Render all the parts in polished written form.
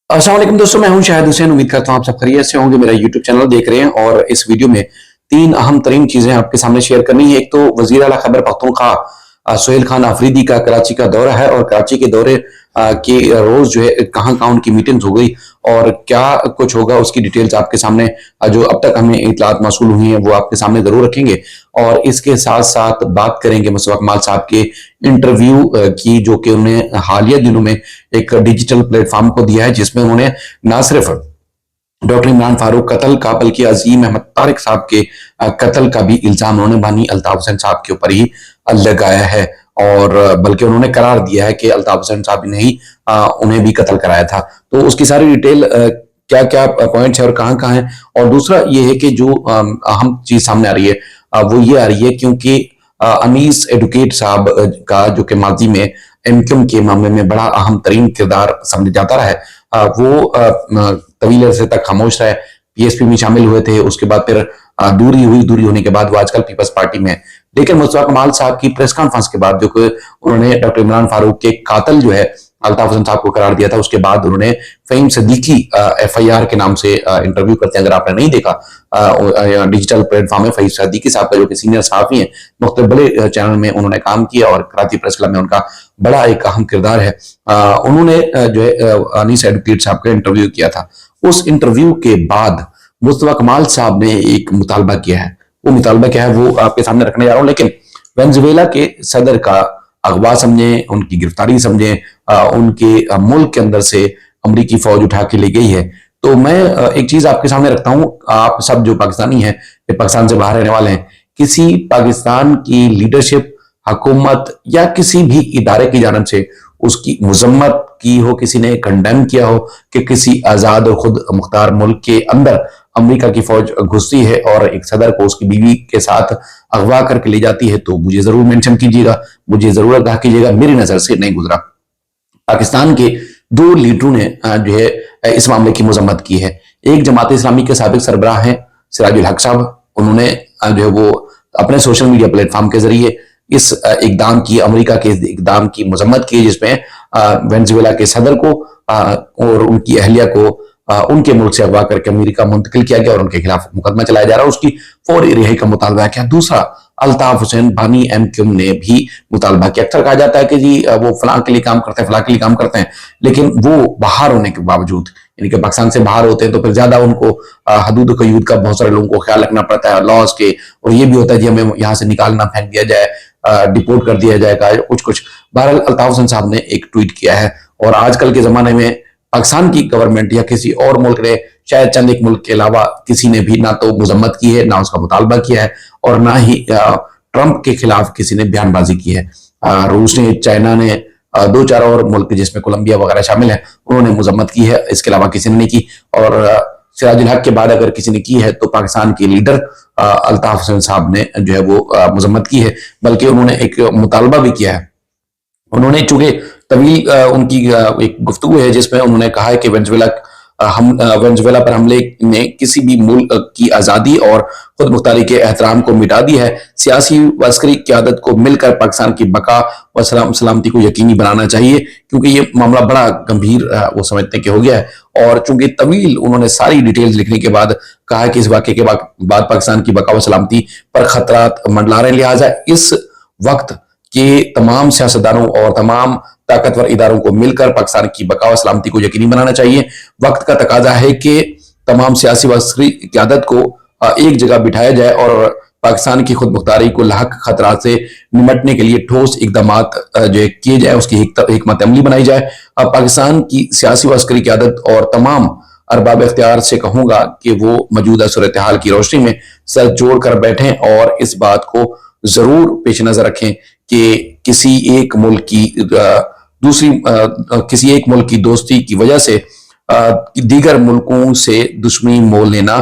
अस्सलाम वालेकुम दोस्तों, मैं हूं शाहिद हुसैन। उम्मीद करता हूं आप सब खैरियत से होंगे। मेरा यूट्यूब चैनल देख रहे हैं और इस वीडियो में तीन अहम तरीन चीजें आपके सामने शेयर करनी है। एक तो वजीर आला खैबर पख्तूनख्वा सुहेल खान आफरीदी का कराची का दौरा है और कराची के दौरे के रोज जो है कहां कहां उनकी मीटिंग्स हो गई और क्या कुछ होगा उसकी डिटेल्स आपके सामने जो अब तक हमें इतलात मौसूल हुई है वो आपके सामने जरूर रखेंगे। और इसके साथ साथ बात करेंगे मुस्तफा कमाल साहब के इंटरव्यू की, जो कि उन्होंने हालिया दिनों में एक डिजिटल प्लेटफॉर्म को दिया है, जिसमें उन्होंने ना सिर्फ डॉक्टर इमरान फारूक कत्ल का बल्कि अजीम अहमद तारिक साहब के कत्ल का भी इल्जाम उन्होंने बानी अल्ताफ हुसैन साहब के ऊपर ही लगाया है। और बल्कि उन्होंने करार दिया है कि अल्ताफ हुसैन साहब ने ही उन्हें भी कत्ल कराया था। तो उसकी सारी डिटेल क्या क्या पॉइंट्स है और कहां कहां है। और दूसरा ये है कि जो अहम चीज सामने आ रही है वो ये आ रही है क्योंकि अनीस एडवोकेट साहब का, जो कि माजी में एमक्यूएम के मामले में बड़ा अहम तरीन किरदार समझा जाता रहा है, वो तवील अरसे तक खामोश रहे। पीएसपी में शामिल हुए थे, उसके बाद फिर दूरी होने के बाद वो आजकल पीपल्स पार्टी में है। लेकिन मुस्तफा कमाल साहब की प्रेस कॉन्फ्रेंस के बाद जो कि उन्होंने डॉक्टर इमरान फारूक के कातिल जो है अल्ताफ हुसैन साहब को करार दिया था, उसके बाद उन्होंने फहीम सिद्दीकी एफआईआर के नाम से इंटरव्यू करते हैं। अगर आपने नहीं देखा, डिजिटल प्लेटफॉर्म में फहीम सिद्दीकी साहब का, जो कि सीनियर सहाफी हैं, मुख्तलिफ बड़े चैनल में उन्होंने काम किया और कराची प्रेस क्लब में उनका बड़ा एक अहम किरदार है। उन्होंने जो है अनीस एडवोकेट साहब का इंटरव्यू किया था। उस इंटरव्यू के बाद मुस्तफा कमाल साहब ने एक मुतालबा किया है। वो मुतालबा क्या है वो आपके सामने रखने जा रहा हूं। लेकिन वेनेजुएला के सदर का अगवा समझे, उनकी गिरफ्तारी समझे, उनके मुल्क के अंदर से अमरीकी फौज उठा के ले गई है। तो मैं एक चीज आपके सामने रखता हूं। आप सब जो पाकिस्तानी हैं, पाकिस्तान से बाहर रहने वाले हैं, किसी पाकिस्तान की लीडरशिप, हुकूमत या किसी भी इदारे की जानब से उसकी मजम्मत की हो, किसी ने कंडेम किया हो कि किसी आजाद और खुद मुख्तार मुल्क के अंदर अमेरिका की फौज घुसती है और एक सदर को उसकी बीवी के साथ अगवा करके ले जाती है, तो मुझे जरूर मेंशन कीजिएगा, मुझे जरूर आगाह कीजिएगा। मेरी नजर से नहीं गुजरा। पाकिस्तान के दो लीडरों ने जो है इस मामले की मजम्मत की है। एक जमात इस्लामी के साबिक सरबराह हैं सिराजुल हक साहब, उन्होंने जो है वो अपने सोशल मीडिया प्लेटफॉर्म के जरिए इस इकदाम की, अमेरिका के इकदाम की मजम्मत की, जिसमें वेनेजुएला के सदर को और उनकी अहलिया को उनके मुल्क से अगवा करके अमेरिका मुंतकिल किया गया और उनके खिलाफ मुकदमा चलाया जा रहा है। उसकी फौरी रिहाई का मुतालबा किया। दूसरा, अल्ताफ हुसैन बानी एमक्यूएम ने भी मुतालबा किया। अक्सर कहा जाता है कि जी वो फलां के लिए काम करते हैं, फलां के लिए काम करते हैं, लेकिन वो बाहर होने के बावजूद, यानी कि पाकिस्तान से बाहर होते हैं तो फिर ज्यादा उनको हदूद कयूद का बहुत सारे लोगों को ख्याल रखना पड़ता है, लॉज के। और ये भी होता है जी हमें यहाँ से निकालना, फेंक दिया जाए, डिपोर्ट कर दिया जाएगा, कुछ। बहरहाल अल्ताफ हुसैन साहब ने एक ट्वीट किया है और आजकल के जमाने में पाकिस्तान की गवर्नमेंट या किसी और मुल्क ने, शायद चंद एक मुल्क के अलावा किसी ने भी ना तो मजम्मत की है, ना उसका मुतालबा किया है और ना ही ट्रंप के खिलाफ किसी ने बयानबाजी की है। रूस ने, चाइना ने, दो चार और मुल्क जिसमें कोलंबिया वगैरह शामिल है, उन्होंने मजम्मत की है। इसके अलावा किसी ने नहीं की। और सिराजुल हक के बाद अगर किसी ने की है तो पाकिस्तान के लीडर अल्ताफ हुसैन साहब ने जो है वो मजम्मत की है, बल्कि उन्होंने एक मुतालबा भी किया है। उन्होंने, चूंकि तवील उनकी एक गुफ्तगू है जिसमें उन्होंने कहा है कि वेनेजुएला पर हमले ने किसी भी मुल्क की आज़ादी और खुद मुख्तारी के एहतराम को मिटा दी है। सियासी व अस्करी क़यादत को मिलकर पाकिस्तान की बका व सलामती को यकीनी बनाना चाहिए, क्योंकि ये मामला बड़ा गंभीर वो समझते कि हो गया है। और चूंकि तवील उन्होंने सारी डिटेल्स लिखने के बाद कहा कि इस वाक़े के बाद पाकिस्तान की बका व सलामती पर खतरात मंडला रहे हैं, लिहाजा इस वक्त के तमाम सियासतदानों और तमाम ताकतवर इदारों को मिलकर पाकिस्तान की बका व सलामती को यकीनी बनाना चाहिए। वक्त का तकाजा है कि तमाम सियासी व अस्करी क़यादत को एक जगह बिठाया जाए और पाकिस्तान की खुद मुख्तारी को लाक खतरात से निपटने के लिए ठोस इकदाम जो किए जाए, उसकी हिकमत अमली बनाई जाए। पाकिस्तान की सियासी व अस्करी क़यादत और तमाम अरबाब इख्तियार से कहूंगा कि वो मौजूदा सूरत हाल की रोशनी में सर जोड़ कर बैठें और इस बात को जरूर पेश नजर रखें कि किसी एक मुल्क की दोस्ती की वजह से दीगर मुल्कों से दुश्मनी मोल लेना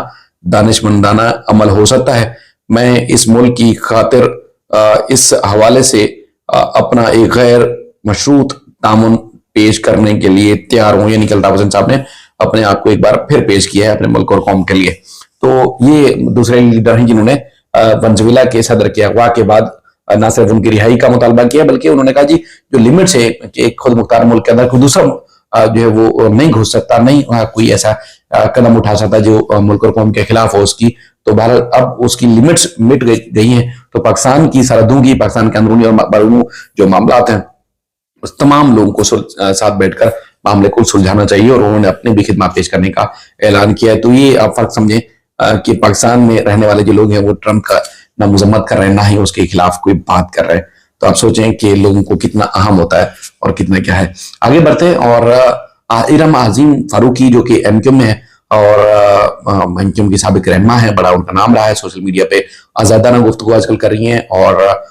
दानिशमंदाना अमल हो सकता है। मैं इस मुल्क की खातिर इस हवाले से अपना एक गैर मशरूत तामुन पेश करने के लिए तैयार हूं। यानी कि अल्ताफ हुसैन साहब ने अपने आप को एक बार फिर पेश किया है अपने मुल्क और कौम के लिए। तो ये दूसरे लीडर हैं जिन्होंने वेनेजुएला के सदर के अगवा के बाद ना सिर्फ उनकी रिहाई का मुतालबा किया, बल्कि उन्होंने कहा जी जो लिमिट्स है कि एक खुद मुख्तार मुल्क के अंदर कोई दूसरा जो है वो नहीं घुस सकता, नहीं कोई ऐसा कदम उठा सकता जो मुल्क और कौम के खिलाफ हो उसकी। तो बहरहाल अब उसकी लिमिट्स मिट गई हैं। तो पाकिस्तान की सरहदों की, पाकिस्तान के अंदरूनी और बैरूनी जो मामला हैं, उस तमाम लोगों को साथ बैठकर मामले को सुलझाना चाहिए, और उन्होंने अपनी भी खिदमत पेश करने का ऐलान किया है। तो ये आप फर्क समझें कि पाकिस्तान में रहने वाले जो लोग हैं वो ट्रंप का ना मजम्मत कर रहे हैं, ना ही उसके खिलाफ कोई बात कर रहे हैं। तो आप सोचें कि लोगों को कितना अहम होता है और कितना क्या है। आगे बढ़ते हैं, और इरम अजीम फारूकी जो कि एमक्यूएम में है और एमक्यूएम की साबिक रहनुमा है, बड़ा उनका नाम रहा है, सोशल मीडिया पे आजादाना गुफ्तगू आजकल कर रही हैं। और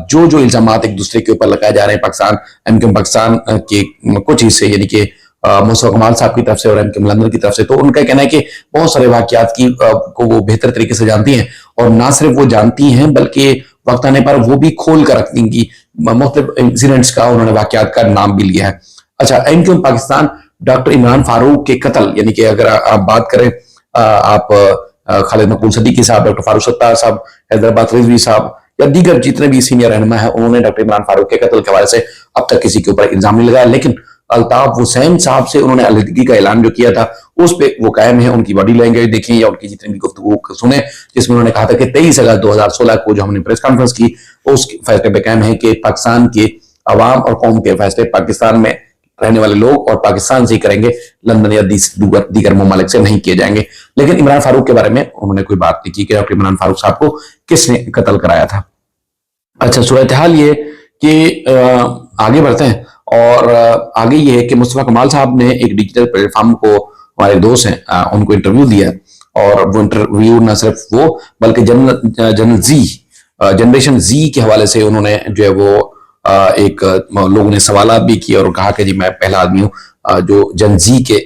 जो जो इल्जामात एक दूसरे के ऊपर लगाए जा रहे हैं पाकिस्तान, एमक्यूएम पाकिस्तान के कुछ हिस्से यानी कि मुस्तफा कमाल साहब की तरफ से और एमक्यूएम लंदन की तरफ से, तो उनका कहना है कि बहुत सारे वाकयात की को वो बेहतर तरीके से जानती हैं, और ना सिर्फ वो जानती हैं बल्कि वक्त आने पर वो भी खोल कर रखती हैं कि मुख्तलिफ इंसिडेंट्स का उन्होंने वाकयात का नाम भी लिया है। अच्छा, एमक्यूएम पाकिस्तान डॉक्टर इमरान फारूक के कत्ल, यानी कि अगर आप बात करें आप खालिद मकबूल सदीकी साहब, डॉक्टर फारूक सत्तार साहब, हैदराबाद रिजवी साहब या दीगर जितने भी सीनियर रहनुमा है, उन्होंने डॉक्टर इमरान फारूक के कत्ल के हवाले से अब तक किसी के ऊपर इल्जाम नहीं लगाया। लेकिन अल्ताफ हुसैन साहब से उन्होंने अलहदगी का ऐलान जो किया था उस पर वो कायम है। उनकी बॉडी लैंग्वेज देखें या उनकी जितनी भी गुफ्तगू सुने, जिसमें उन्होंने कहा था कि 23 अगस्त 2016 को जो हमने प्रेस कॉन्फ्रेंस की उस फैसले पे कायम है कि पाकिस्तान के अवाम और कौम के फैसले पाकिस्तान में रहने वाले लोग और पाकिस्तान से ही करेंगे, लंदन या दीगर ममालिक से नहीं किए जाएंगे। लेकिन इमरान फारूक के बारे में उन्होंने कोई बात नहीं की कि डॉक्टर इमरान फारूक साहब को किसने कत्ल कराया था। अच्छा, सूरत हाल ये कि आगे बढ़ते हैं, और आगे ये है कि मुस्तफा कमाल साहब ने एक डिजिटल प्लेटफॉर्म को, हमारे दोस्त हैं उनको इंटरव्यू दिया, और वो इंटरव्यू न सिर्फ वो बल्कि जनरेशन जी के हवाले से उन्होंने जो है वो एक लोगों ने सवाल भी किए और कहा कि जी मैं पहला आदमी हूँ जो जन जी के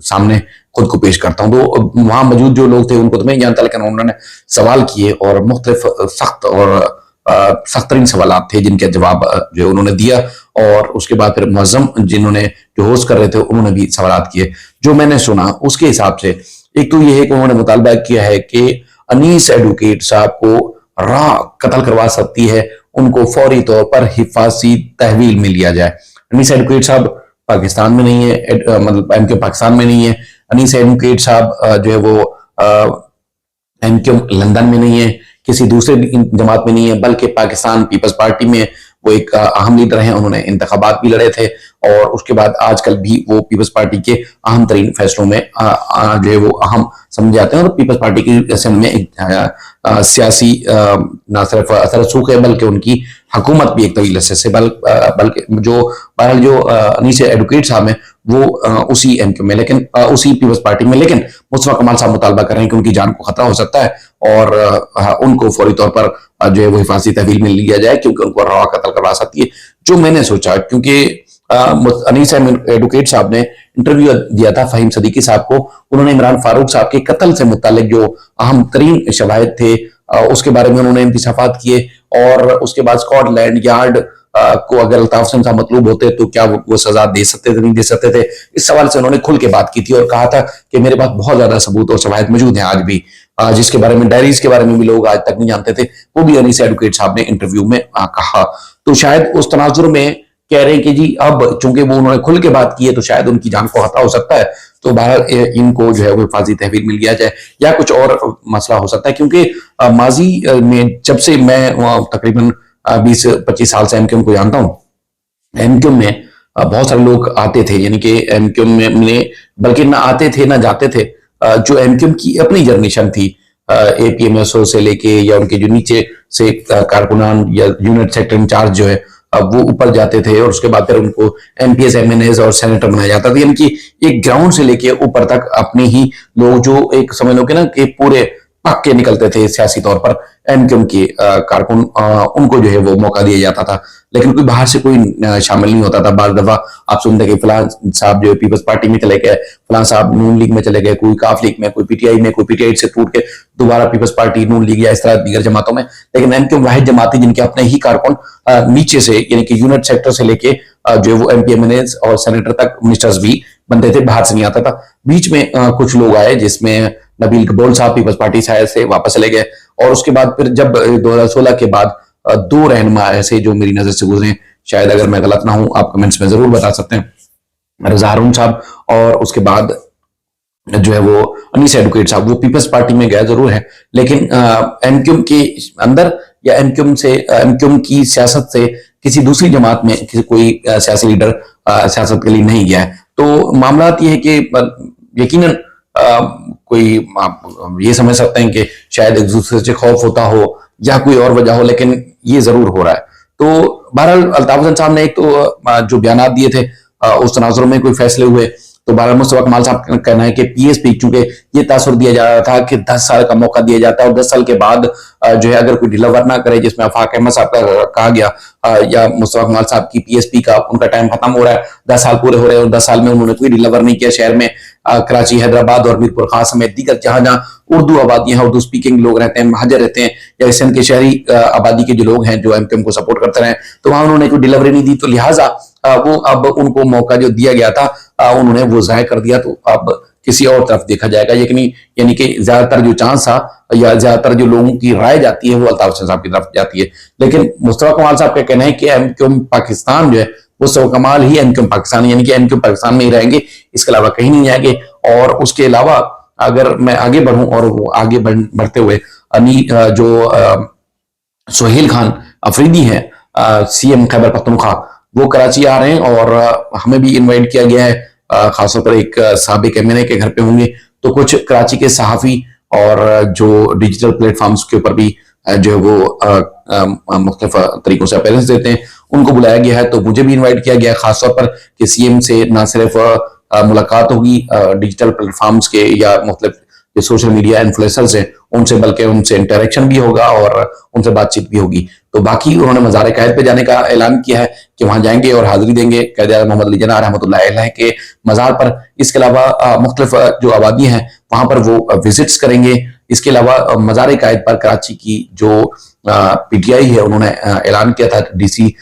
सामने खुद को पेश करता हूँ। तो वहां मौजूद जो लोग थे उनको तो मैं जानता, लेकिन उन्होंने सवाल किए और मुख्तलिफ सख्त और सख्त तरीन सवाल थे जिनके जवाब जो उन्होंने दिया, और उसके बाद फिर मुअज्जम जिन्होंने जो होस्ट कर रहे थे उन्होंने भी सवाल किए। जो मैंने सुना उसके हिसाब से एक तो ये है कि उन्होंने मुतालबा किया है कि अनीस एडवोकेट साहब को राह कत्ल करवा सकती है, उनको फौरी तौर पर हिफाजती तहवील में लिया जाए। अनीस एडवोकेट साहब पाकिस्तान में नहीं है, मतलब एमक्यूएम पाकिस्तान में नहीं है। अनीस एडवोकेट साहब जो है वो एमक्यूएम लंदन में नहीं है, किसी दूसरे जमात में नहीं है, बल्कि पाकिस्तान पीपल्स पार्टी में वो एक अहम लीडर हैं। उन्होंने इंतखाबात भी लड़े थे, और उसके बाद आजकल भी वो पीपल्स पार्टी के अहम तरीन फैसलों में जो है वो अहम समझे जाते हैं, और पीपल्स पार्टी की असेंबली में एक सियासी न सिर्फ असर रसूख है बल्कि उनकी हुकूमत भी एक तवील अरसे से, बल्कि जो बहरहाल जो अनीस एडवोकेट साहब हैं वो उसी एमक्यूएम में, लेकिन उसी पीपल्स पार्टी में, लेकिन मुस्तफा कमाल साहब मुतालबा कर रहे हैं कि उनकी जान को खतरा हो सकता है और उनको फौरी तौर पर जो है वो हिफाजती तहवील में लिया जाए, क्योंकि उनको राह कत्ल करवा सकती है। जो मैंने सोचा, क्योंकि अनीस एडवोकेट साहब ने इंटरव्यू दिया था फहीम सदीकी साहब को, उन्होंने इमरान फारूक साहब के कत्ल से मुतालिक जो अहम तरीन शवाहिद थे उसके बारे में उन्होंने इंकशाफात किए, और उसके बाद स्कॉटलैंड यार्ड को अगर अल्ताफ हुसैन साहब मतलूब होते तो क्या वो सजा दे सकते थे, नहीं दे सकते थे। इस सवाल से उन्होंने खुल के बात की थी और कहा था कि मेरे पास बहुत ज्यादा सबूत और शवाहिद मौजूद हैं आज भी, जिसके बारे में, डायरीज के बारे में भी लोग आज तक नहीं जानते थे, वो भी अनीस एडवोकेट साहब ने इंटरव्यू में कहा। तो शायद उस तनाजुर में कह रहे हैं कि जी अब चूंकि वो उन्होंने खुल के बात की है तो शायद उनकी जान को खतरा हो सकता है, तो बहरहाल इनको जो है वो हिफाजती तहवील मिल लिया जाए, या कुछ और मसला हो सकता है। क्योंकि माजी में जब से मैं तकरीबन 20-25 साल से एमक्यूएम को जानता हूँ, एमक्यूएम में बहुत सारे लोग आते थे, यानी कि एमक्यूएम में बल्कि ना आते थे ना जाते थे, जो एमक्यूएम की अपनी जनरेशन थी, एपीएमएसओ से लेके या उनके जो नीचे से कारकुनान या यूनिट सेक्टर इंचार्ज जो है वो ऊपर जाते थे, और उसके बाद फिर उनको एमपीएस, एमएनएस और सेनेटर बनाया जाता था। यानी कि एक ग्राउंड से लेके ऊपर तक अपने ही लोग, जो एक समझ लो कि ना कि पूरे पक्के निकलते थे सियासी तौर पर, एमक्यूएम के कारकुन, उनको जो है वो मौका दिया जाता था, लेकिन कोई बाहर से कोई शामिल नहीं होता था। बार दफा आप सुनते कि फलां साहब जो पीपल्स पार्टी में चले गए, फलां साहब नून लीग में चले गए, कोई काफ लीग में, कोई पीटीआई में, कोई पीटीआई से टूट के दोबारा पीपल्स पार्टी, नून लीग या इस तरह दीगर जमातों में। लेकिन एमक्यूएम वाहिद जमाती जिनके अपने ही कारकुन नीचे से, यानी कि यूनिट सेक्टर से लेके जो वो एमपी, एमएनएस और सेनेटर तक मिनिस्टर्स भी बनते थे, बाहर से नहीं आता था। बीच में कुछ लोग आए, जिसमें नबील कबोल साहब पीपल्स पार्टी से वापस चले गए, और उसके बाद फिर जब 2016 के बाद 2 रहनुमा ऐसे जो मेरी नजर से गुजरे, शायद अगर मैं गलत ना हूं आप कमेंट्स में जरूर बता सकते हैं, रजा हारून साहब, और उसके बाद जो है वो अनीस एडवोकेट साहब, वो पीपल्स पार्टी में गए जरूर है, लेकिन एमक्यूएम के अंदर या एमक्यूएम की सियासत से किसी दूसरी जमात में कोई सियासी लीडर सियासत के लिए नहीं गया है। तो मामला ये है कि यकीनन कोई आप ये समझ सकते हैं कि शायद एक दूसरे से खौफ होता हो या कोई और वजह हो, लेकिन ये जरूर हो रहा है। तो बहरहाल अल्ताफ हुसैन साहब ने एक तो जो बयान दिए थे उस तनाजुर में कोई फैसले हुए, तो बहरहाल मुस्तफा कमाल साहब का कहना है कि पीएसपी, चूंकि ये तासुर दिया जा रहा था कि 10 साल का मौका दिया जाता है और 10 साल के बाद जो है अगर कोई डिलीवर ना करे, जिसमें आफाक अहमद साहब का कहा गया या मुस्तफा कमाल साहब की पीएसपी का उनका टाइम खत्म हो रहा है, 10 साल पूरे हो रहे हैं और 10 साल में उन्होंने कोई डिलीवर नहीं किया शहर में, कराची, हैदराबाद और मीरपुर खास समेत दीगर जहां जहां उर्दू आबादियां हैं, उर्दू स्पीकिंग लोग रहते हैं, महाजर रहते हैं, या सिंध के शहरी आबादी के जो लोग हैं जो एमक्यूएम को सपोर्ट करते रहे, तो वहां उन्होंने कोई डिलीवरी नहीं दी, तो लिहाजा वो अब उनको मौका जो दिया गया था उन्होंने वो जाय कर दिया। तो अब किसी और तरफ देखा जाएगा, यानी कि ज्यादातर जो चांस था या ज्यादातर जो लोगों की राय जाती है वो अल्ताफ हुसैन साहब की तरफ जाती है। लेकिन मुस्तफा कमाल साहब का कहना है कि एमक्यूएम पाकिस्तान जो है मुस्तफा कमाल ही एमक्यूएम पाकिस्तान, यानी कि एमक्यूएम पाकिस्तान में ही रहेंगे, इसके अलावा कहीं नहीं जाएंगे। और उसके अलावा अगर मैं आगे बढ़ूं और वो आगे बढ़ते हुए जो सोहेल खान अफरीदी हैं, सीएम खैबर पख्तूनख्वा, वो कराची आ रहे हैं और हमें भी इनवाइट किया गया है, खासतौर पर एक साबिक एमएनए के घर पे होंगे, तो कुछ कराची के सहाफी और जो डिजिटल प्लेटफॉर्म्स के ऊपर भी जो है वो मुख्तलिफ तरीकों से अपीयरेंस देते हैं, उनको बुलाया गया है। तो मुझे भी इनवाइट किया गया है, खासतौर पर कि सीएम से ना सिर्फ मुलाकात होगी डिजिटल प्लेटफॉर्म्स के या मुख्तलिफ जो सोशल मीडिया इन्फ्लुएंसर्स हैं उनसे, बल्कि उनसे इंटरेक्शन भी होगा और उनसे बातचीत भी होगी। तो बाकी उन्होंने मज़ार क़ायद पे जाने का ऐलान किया है कि वहां जाएंगे और हाजिरी देंगे क़ायद-ए-आज़म मोहम्मद अली जिन्नाह रहमतुल्लाह अलैह के मज़ार पर। इसके अलावा मुख्तलिफ जो आबादी हैं वहां पर वो विजिट्स करेंगे। इसके अलावा मज़ार क़ायद पर कराची की जो पीटीआई है उन्होंने ऐलान किया था, डीसी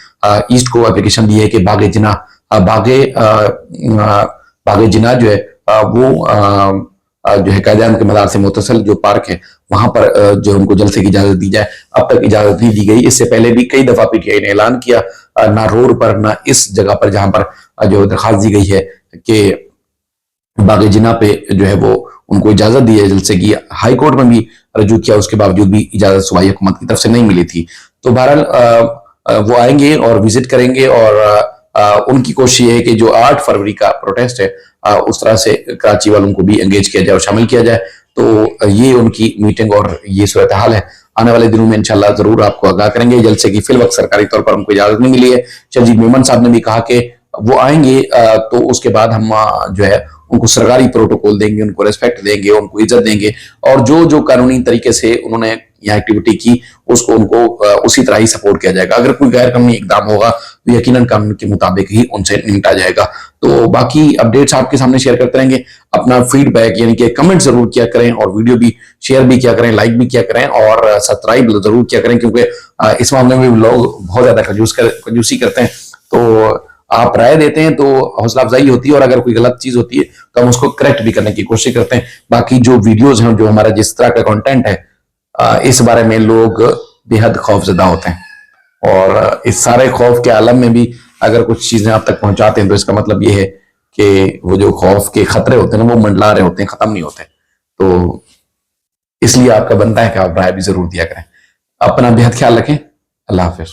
ईस्ट को एप्लीकेशन दी है कि बागे जिना जो है वो जो है क़ायद-ए-आज़म के मज़ार से मुतसिल जो पार्क है वहां पर जो उनको जलसे की इजाजत दी जाए। अब तक इजाजत नहीं दी गई। इससे पहले भी कई दफा पीटीआई ने ऐलान किया, ना रोड पर ना इस जगह पर जहां पर जो दरखास्त दी गई है कि बागे जिना पे जो है वो उनको इजाजत दी है जलसे की। हाई कोर्ट में भी रजू किया, उसके बावजूद भी इजाजत सूबाई हुकूमत की तरफ से नहीं मिली थी। तो बहरहाल वो आएंगे और विजिट करेंगे और उनकी कोशिश ये है कि जो 8 फरवरी का प्रोटेस्ट है उस तरह से कराची वालों को भी एंगेज किया जाए और शामिल किया जाए। तो ये उनकी मीटिंग और ये सूरत हाल है। आने वाले दिनों में इंशाल्लाह जरूर आपको आगाह करेंगे। जलसे की फिल वक्त सरकारी तौर पर उनको इजाजत नहीं मिली है। शहजीब मेमन साहब ने भी कहा कि वो आएंगे तो उसके बाद हम जो है उनको सरकारी प्रोटोकॉल देंगे, उनको रिस्पेक्ट देंगे, उनको इज्जत देंगे और जो जो कानूनी तरीके से उन्होंने यहाँ एक्टिविटी की उसको उनको उसी तरह ही सपोर्ट किया जाएगा। अगर कोई गैर कानूनी इकदाम होगा तो यकीनन कानून के मुताबिक ही उनसे निपटा जाएगा। तो बाकी अपडेट्स आपके सामने शेयर करते रहेंगे। अपना फीडबैक यानी कि कमेंट जरूर किया करें और वीडियो भी शेयर भी किया करें, लाइक भी किया करें और सब्सक्राइब जरूर किया करें, क्योंकि इस मामले में लोग बहुत ज्यादा कंजूसी करते हैं। तो आप राय देते हैं तो हौसला अफजाई होती है और अगर कोई गलत चीज होती है तो हम उसको करेक्ट भी करने की कोशिश करते हैं। बाकी जो वीडियोज हैं, जो हमारा जिस तरह का कंटेंट है, इस बारे में लोग बेहद खौफजदा होते हैं और इस सारे खौफ के आलम में भी अगर कुछ चीजें आप तक पहुंचाते हैं तो इसका मतलब ये है कि वो जो खौफ के खतरे होते हैं ना वो मंडला रहे होते हैं, खत्म नहीं होते। तो इसलिए आपका बनता है कि आप राय भी जरूर दिया करें। अपना बेहद ख्याल रखें। अल्लाह हाफिज।